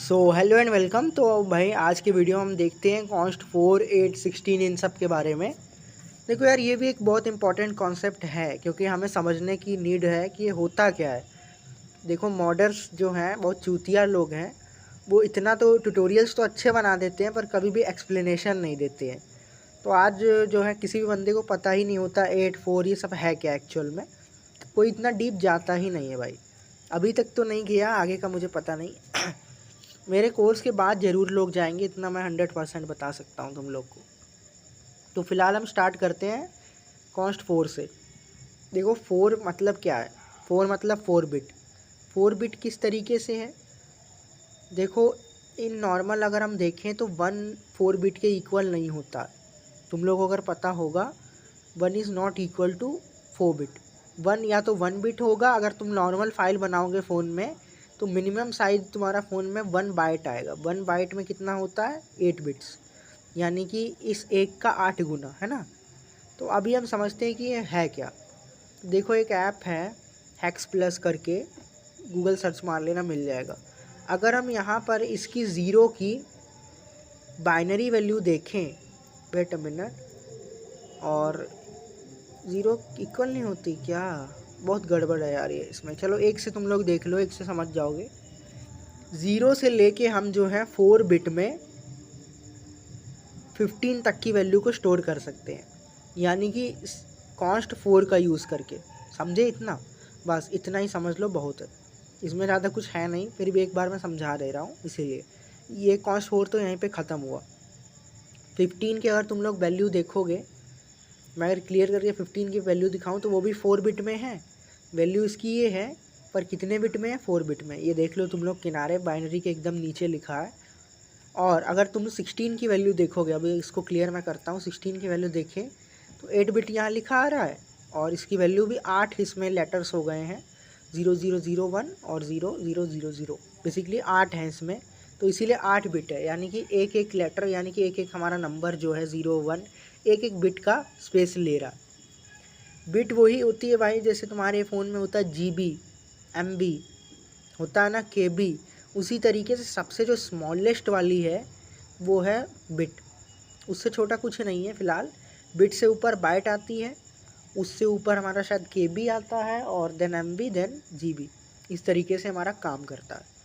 So hello and welcome. तो भाई आज की वीडियो हम देखते हैं कॉन्स्ट 4, 8, 16 इन सब के बारे में। देखो यार, ये भी एक बहुत इंपॉर्टेंट कॉन्सेप्ट है क्योंकि हमें समझने की नीड है कि ये होता क्या है। देखो मॉडर्स जो हैं बहुत चूतिया लोग हैं, वो इतना तो ट्यूटोरियल्स तो अच्छे बना देते हैं पर कभी भी एक्सप्लेनेशन नहीं देते हैं। तो आज जो है किसी भी बंदे को पता ही नहीं होता 8, 4 ये सब है क्या एक्चुअल में। कोई इतना डीप जाता ही नहीं है भाई, अभी तक तो नहीं किया, आगे का मुझे पता नहीं। मेरे कोर्स के बाद ज़रूर लोग जाएंगे, इतना मैं 100% बता सकता हूँ तुम लोग को। तो फिलहाल हम स्टार्ट करते हैं कॉन्स्ट 4 से। देखो 4 मतलब क्या है। 4 मतलब 4 बिट। 4 बिट किस तरीके से है, देखो इन नॉर्मल अगर हम देखें तो 1 4 बिट के इक्वल नहीं होता। तुम लोग को अगर पता होगा 1 is not equal to 4 bit. 1 या तो 1 बिट होगा, अगर तुम नॉर्मल फाइल बनाओगे फ़ोन में तो मिनिमम साइज़ तुम्हारा फ़ोन में 1 बाइट आएगा। 1 बाइट में कितना होता है 8 बिट्स, यानी कि इस एक का 8 गुना है ना। तो अभी हम समझते हैं कि ये है क्या। देखो एक ऐप है हैक्स प्लस करके, गूगल सर्च मार लेना मिल जाएगा। अगर हम यहाँ पर इसकी ज़ीरो की बाइनरी वैल्यू देखें, वेट अ मिनट, और ज़ीरो इक्वल नहीं होती क्या, बहुत गड़बड़ है यार ये इसमें। चलो एक से तुम लोग देख लो, एक से समझ जाओगे। ज़ीरो से लेके हम जो है 4 बिट में 15 तक की वैल्यू को स्टोर कर सकते हैं, यानी कि कॉन्स्ट 4 का यूज़ करके। समझे इतना, बस इतना ही समझ लो बहुत है, इसमें ज़्यादा कुछ है नहीं। फिर भी एक बार मैं समझा दे रहा हूँ, इसीलिए ये कॉन्स्ट 4 तो यहीं पे ख़त्म हुआ। 15 के अगर तुम लोग वैल्यू देखोगे, मैं अगर क्लियर करके 15 की वैल्यू दिखाऊं तो वो भी 4 बिट में है। वैल्यू इसकी ये है, पर कितने बिट में है, 4 बिट में। ये देख लो तुम लोग, किनारे बाइनरी के एकदम नीचे लिखा है। और अगर तुम 16 की वैल्यू देखोगे, अभी इसको क्लियर मैं करता हूँ। 16 की वैल्यू देखें तो 8 बिट यहाँ लिखा आ रहा है, और इसकी वैल्यू भी 8 इसमें लेटर्स हो गए हैं, 0001 और 0000। बेसिकली 8 हैं इसमें, तो इसीलिए 8 बिट है। यानी कि एक एक लेटर, यानी कि एक एक हमारा नंबर जो है 01, एक एक बिट का स्पेस ले रहा। बिट वही होती है भाई, जैसे तुम्हारे फ़ोन में होता है GB, MB, होता है ना KB। उसी तरीके से सबसे जो स्मॉलेस्ट वाली है वो है बिट, उससे छोटा कुछ नहीं है फ़िलहाल। बिट से ऊपर बाइट आती है, उससे ऊपर हमारा शायद KB आता है, और देन MB, देन GB। इस तरीके से हमारा काम करता है।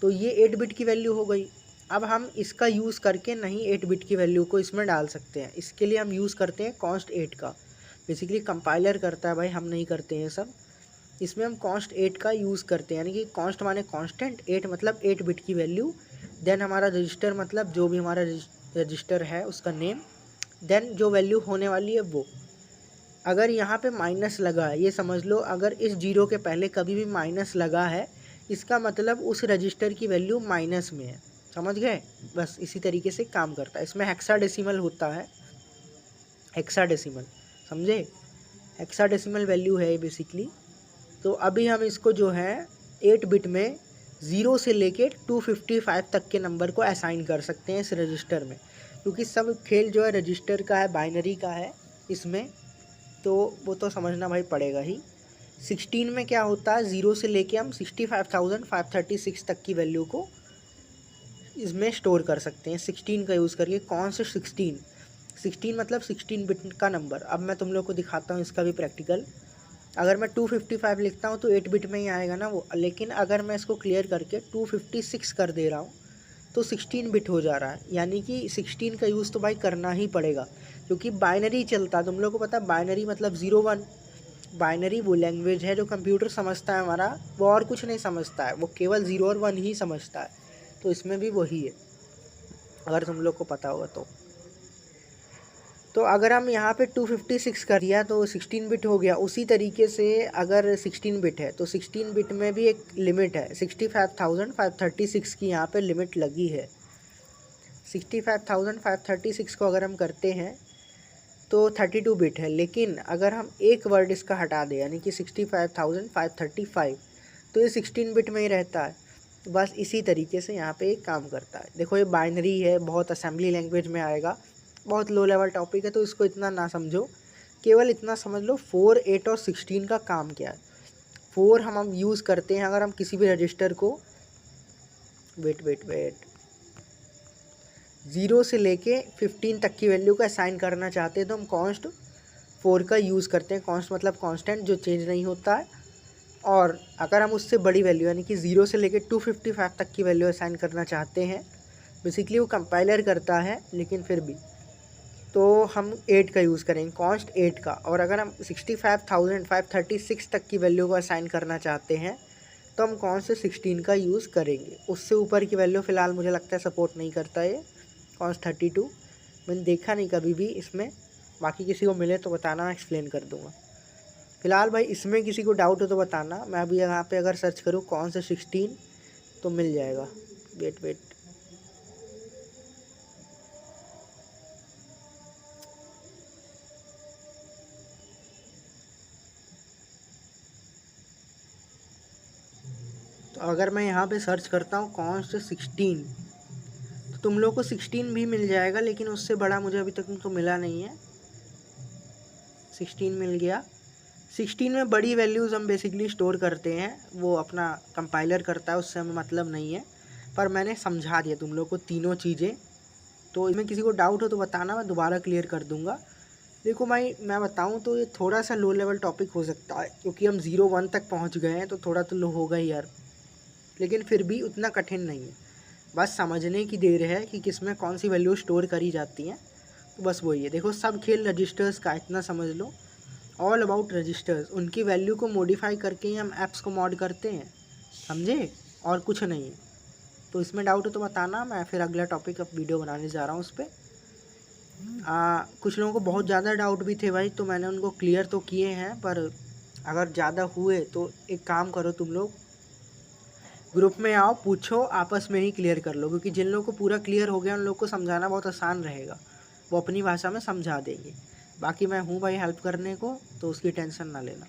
तो ये 8 बिट की वैल्यू हो गई। अब हम इसका यूज़ करके नहीं 8 बिट की वैल्यू को इसमें डाल सकते हैं। इसके लिए हम यूज़ करते हैं कॉन्स्ट 8 का। बेसिकली कंपाइलर करता है भाई, हम नहीं करते हैं सब। इसमें हम कॉन्स्ट 8 का यूज़ करते हैं, यानी कि कॉन्स्ट माने कांस्टेंट, 8 मतलब 8 बिट की वैल्यू, देन हमारा रजिस्टर मतलब जो भी हमारा रजिस्टर है उसका नेम, देन जो वैल्यू होने वाली है वो। अगर यहाँ पे माइनस लगा है, ये समझ लो, अगर इस जीरो के पहले कभी भी माइनस लगा है, इसका मतलब उस रजिस्टर की वैल्यू माइनस में है। समझ गए, बस इसी तरीके से काम करता है। इसमें हेक्साडेसिमल होता है, हेक्साडेसिमल, समझे, हेक्साडेसिमल वैल्यू है ये बेसिकली। तो अभी हम इसको जो है 8 बिट में 0 से लेके 255 तक के नंबर को असाइन कर सकते हैं इस रजिस्टर में, क्योंकि सब खेल जो है रजिस्टर का है, बाइनरी का है इसमें, तो वो तो समझना भाई पड़ेगा ही। 16 में क्या होता है, 0 से लेके हम 65,536 तक की वैल्यू को इसमें स्टोर कर सकते हैं 16 का यूज़ करके। कौन से 16 मतलब 16 बिट का नंबर। अब मैं तुम लोग को दिखाता हूँ इसका भी प्रैक्टिकल। अगर मैं 255 लिखता हूँ तो 8 बिट में ही आएगा ना वो, लेकिन अगर मैं इसको क्लियर करके 256 कर दे रहा हूँ तो 16 बिट हो जा रहा है। यानी कि 16 का यूज़ तो भाई करना ही पड़ेगा, क्योंकि बाइनरी चलता है। तुम लोग को पता है बाइनरी मतलब 0 1। बाइनरी वो लैंग्वेज है जो कंप्यूटर समझता है हमारा, वो और कुछ नहीं समझता है, वो केवल 0 और 1 ही समझता है। तो इसमें भी वही है, अगर तुम लोग को पता होगा तो। तो अगर हम यहाँ पे 256 कर दिया तो 16 बिट हो गया। उसी तरीके से अगर 16 बिट है तो 16 बिट में भी एक लिमिट है, 65,536 की यहाँ पे लिमिट लगी है। 65,536 को अगर हम करते हैं तो 32 बिट है, लेकिन अगर हम एक वर्ड इसका हटा दें, यानी कि 65,535, तो ये 16 बिट में ही रहता है। बस इसी तरीके से यहाँ पे एक काम करता है। देखो ये बाइनरी है, बहुत असेंबली लैंग्वेज में आएगा, बहुत लो लेवल टॉपिक है, तो इसको इतना ना समझो, केवल इतना समझ लो 4, 8 और 16 का काम क्या है। 4 हम यूज़ करते हैं अगर हम किसी भी रजिस्टर को वेट 0 से लेके 15 तक की वैल्यू को असाइन करना चाहते हैं तो हम कॉन्स्ट 4 का यूज़ करते हैं। कॉन्स्ट मतलब कांस्टेंट जो चेंज नहीं होता है। और अगर हम उससे बड़ी वैल्यू यानी कि 0 से लेके 255 तक की वैल्यू असाइन करना चाहते हैं, बेसिकली वो कंपाइलर करता है लेकिन फिर भी, तो हम 8 का यूज़ करेंगे, कॉन्स्ट 8 का। और अगर हम 65,536 तक की वैल्यू को असाइन करना चाहते हैं तो हम कॉन्स्ट 16 का यूज़ करेंगे। उससे ऊपर की वैल्यू फ़िलहाल मुझे लगता है सपोर्ट नहीं करता है कॉन्स्ट 32। मैंने देखा नहीं कभी भी इसमें, बाकी किसी को मिले तो बताना, मैं एक्सप्लेन कर दूँगा। फ़िलहाल भाई इसमें किसी को डाउट हो तो बताना। मैं अभी यहाँ पे अगर सर्च करूँ कॉन्स्ट 16 तो मिल जाएगा। वेट तो अगर मैं यहाँ पे सर्च करता हूँ कॉन्स्ट 16 तो तुम लोग को 16 भी मिल जाएगा, लेकिन उससे बड़ा मुझे अभी तक तो मिला नहीं है। 16 मिल गया। 16 में बड़ी वैल्यूज़ हम बेसिकली स्टोर करते हैं, वो अपना कंपाइलर करता है, उससे हमें मतलब नहीं है। पर मैंने समझा दिया तुम लोग को तीनों चीज़ें, तो इसमें किसी को डाउट हो तो बताना, मैं दोबारा क्लियर कर दूँगा। देखो भाई मैं बताऊँ तो ये थोड़ा सा लो लेवल टॉपिक हो सकता है, क्योंकि हम 0-1 तक पहुँच गए हैं तो थोड़ा तो लो होगा ही यार, लेकिन फिर भी उतना कठिन नहीं है। बस समझने की देर है कि किस में कौन सी वैल्यू स्टोर करी जाती हैं, तो बस वही है। देखो सब खेल रजिस्टर्स का, इतना समझ लो, ऑल अबाउट रजिस्टर्स। उनकी वैल्यू को मॉडिफाई करके ही हम ऐप्स को मॉड करते हैं, समझे, और कुछ नहीं है। तो इसमें डाउट हो तो बताना, मैं फिर अगला टॉपिक अब वीडियो बनाने जा रहा हूँ उस पर। कुछ लोगों को बहुत ज़्यादा डाउट भी थे भाई, तो मैंने उनको क्लियर तो किए हैं, पर अगर ज़्यादा हुए तो एक काम करो, तुम लोग ग्रुप में आओ, पूछो, आपस में ही क्लियर कर लो, क्योंकि जिन लोगों को पूरा क्लियर हो गया उन लोग को समझाना बहुत आसान रहेगा, वो अपनी भाषा में समझा देंगे। बाकी मैं हूँ भाई हेल्प करने को, तो उसकी टेंशन ना लेना।